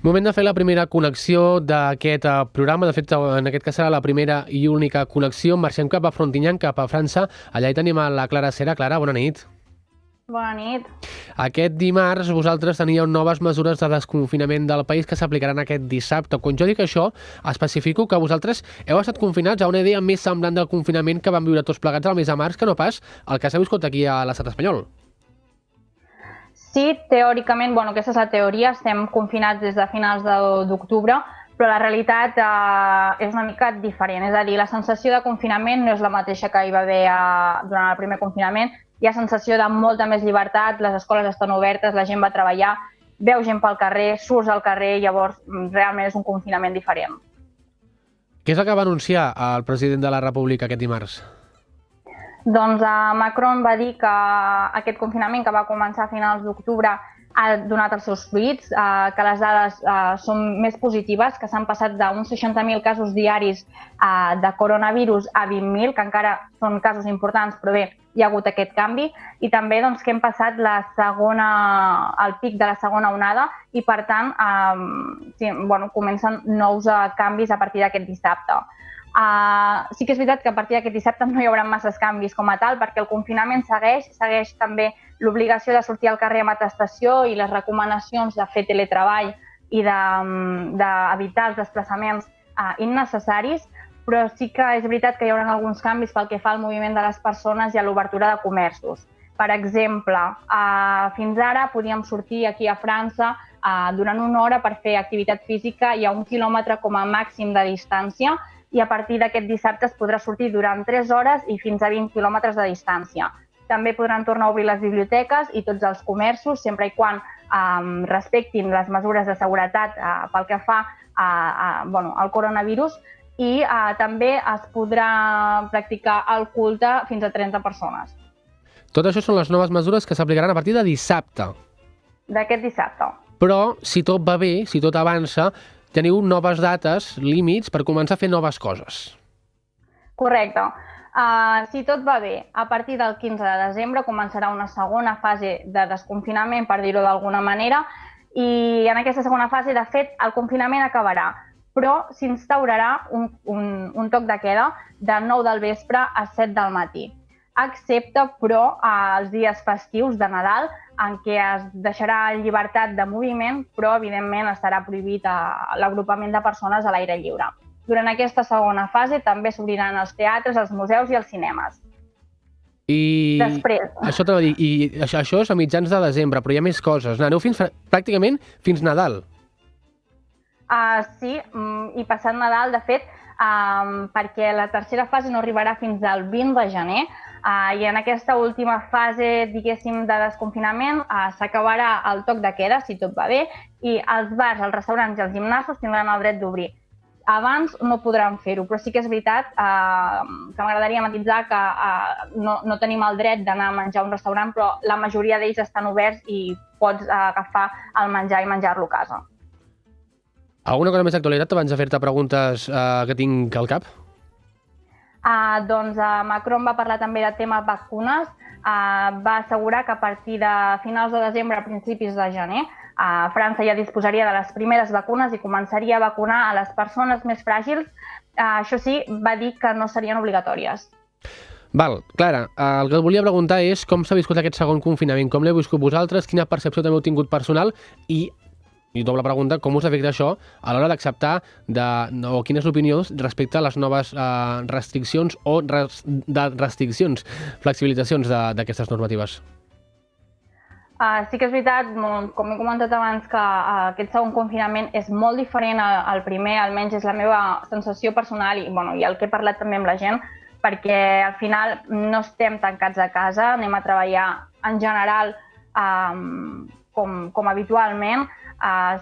Moment de fer la primera connexió d'aquest programa. De fet, en aquest cas serà la primera i única connexió. Marxem cap a Frontignan, cap a França. Allà hi tenim a la Clara Cera. Clara, bona nit. Bona nit. Aquest dimarts vosaltres teníeu noves mesures de desconfinament del país que s'aplicaran aquest dissabte. Quan jo dic això, especifico que vosaltres heu estat confinats a una idea més semblant del confinament que van viure tots plegats al mes de març, que no pas el que s'ha viscut aquí a l'estat espanyol. Sí, teòricament, aquesta és la teoria, estem confinats des de finals d'octubre, però la realitat és una mica diferent. És a dir, la sensació de confinament no és la mateixa que hi va haver durant el primer confinament. Hi ha sensació de molta més llibertat, les escoles estan obertes, la gent va a treballar, veu gent pel carrer, surts al carrer, llavors realment és un confinament diferent. Què és el que va anunciar el president de la República aquest dimarts? Doncs Macron va dir que aquest confinament que va començar a finals d'octubre ha donat els seus fruits, que les dades són més positives, que s'han passat d'uns 60.000 casos diaris de coronavirus a 20.000, que encara són casos importants, però bé, hi ha hagut aquest canvi, i també que hem passat el pic de la segona onada i, per tant, comencen nous canvis a partir d'aquest dissabte. Sí que és veritat que a partir d'aquest dissabte no hi haurà masses canvis com a tal, perquè el confinament segueix també l'obligació de sortir al carrer amb atestació i les recomanacions de fer teletreball i d'evitar els desplaçaments innecessaris, però sí que és veritat que hi haurà alguns canvis pel que fa al moviment de les persones i a l'obertura de comerços. Per exemple, fins ara podíem sortir aquí a França durant una hora per fer activitat física i a 1 quilòmetre com a màxim de distància, i a partir d'aquest dissabte es podrà sortir durant 3 hores i fins a 20 quilòmetres de distància. També podran tornar a obrir les biblioteques i tots els comerços, sempre i quan respectin les mesures de seguretat pel que fa al coronavirus, i també es podrà practicar el culte fins a 30 persones. Tot això són les noves mesures que s'aplicaran a partir de dissabte. D'aquest dissabte. Però, si tot va bé, si tot avança, teniu noves dates, límits, per començar a fer noves coses. Correcte. Si tot va bé, a partir del 15 de desembre començarà una segona fase de desconfinament, per dir-ho d'alguna manera, i en aquesta segona fase, de fet, el confinament acabarà, però s'instaurarà un toc de queda de 9 del vespre a 7 del matí, excepte, però, els dies festius de Nadal, en què es deixarà llibertat de moviment, però, evidentment, estarà prohibit l'agrupament de persones a l'aire lliure. Durant aquesta segona fase també s'obriran els teatres, els museus i els cinemes. I després... Això és a mitjans de desembre, però hi ha més coses. Aneu pràcticament fins Nadal. Sí, i passat Nadal, de fet, perquè la tercera fase no arribarà fins al 20 de gener, i en aquesta última fase, diguéssim, de desconfinament s'acabarà el toc de queda, si tot va bé, i els bars, els restaurants i els gimnasos tindran el dret d'obrir. Abans no podran fer-ho, però sí que és veritat que m'agradaria matisar que no tenim el dret d'anar a menjar a un restaurant, però la majoria d'ells estan oberts i pots agafar el menjar i menjar-lo a casa. Alguna cosa més d'actualitat abans de fer-te preguntes que tinc al cap? Doncs Macron va parlar també de tema vacunes, va assegurar que a partir de finals de desembre a principis de gener França ja disposaria de les primeres vacunes i començaria a vacunar a les persones més fràgils. Això sí, va dir que no serien obligatòries. Val, Clara, el que et volia preguntar és com s'ha viscut aquest segon confinament, com l'heu viscut vosaltres, quina percepció també heu tingut personal i doble pregunta, com us afecta això a l'hora d'acceptar o quina és l'opinió respecte a les noves restriccions o restriccions, flexibilitzacions d'aquestes normatives? Sí que és veritat, com he comentat abans, que aquest segon confinament és molt diferent al primer, almenys és la meva sensació personal i el que he parlat també amb la gent, perquè al final no estem tancats a casa, anem a treballar en general com habitualment.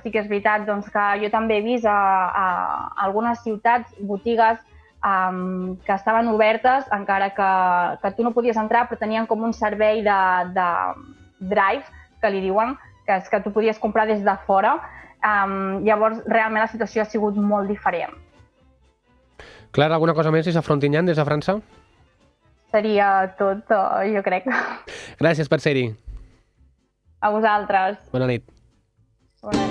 Sí que és veritat que jo també he vist a algunes ciutats botigues que estaven obertes, encara que tu no podies entrar, però tenien com un servei de drive, que li diuen, que és que tu podies comprar des de fora. Llavors, realment la situació ha sigut molt diferent. Clara, alguna cosa més des de Frontignan, des de França? Seria tot, jo crec. Gràcies per ser-hi. A vosaltres. Bona nit. Bona nit.